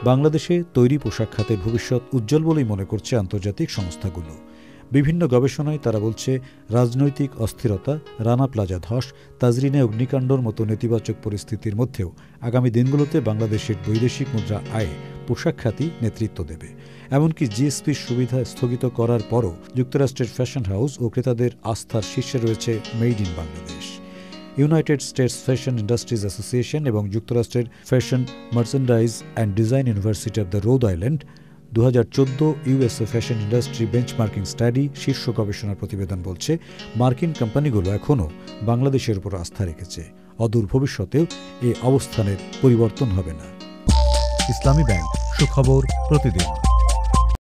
বাংলাদেশে তৈরি পোশাক খাতের ভবিষ্যৎ উজ্জ্বল বলেই মনে করছে আন্তর্জাতিক সংস্থাগুলো। বিভিন্ন গবেষণায় তারা বলছে, রাজনৈতিক অস্থিরতা, রানা প্লাজা ধস, তাজরিনে অগ্নিকাণ্ডর মতো নেতিবাচক পরিস্থিতির মধ্যেও আগামী দিনগুলোতে বাংলাদেশের বৈদেশিক মুদ্রা আয়ে পোশাক খাতই নেতৃত্ব দেবে। এমনকি জিএসপির সুবিধা স্থগিত করার পরও যুক্তরাষ্ট্রের ফ্যাশন হাউস ও ক্রেতাদের আস্থার শীর্ষে রয়েছে made in Bangladesh. United states fashion industries association এবং যুক্তরাষ্ট্রের fashion merchandise and design university of the road island 2014 USA fashion industry benchmarking study শীর্ষ গবেষণার প্রতিবেদন বলছে, মার্কিন কোম্পানিগুলো এখনও বাংলাদেশের উপর আস্থা রেখেছে। অদূর ভবিষ্যতেও এ অবস্থানের পরিবর্তন হবে না। ইসলামী ব্যাংক, সুখবর প্রতিদিন।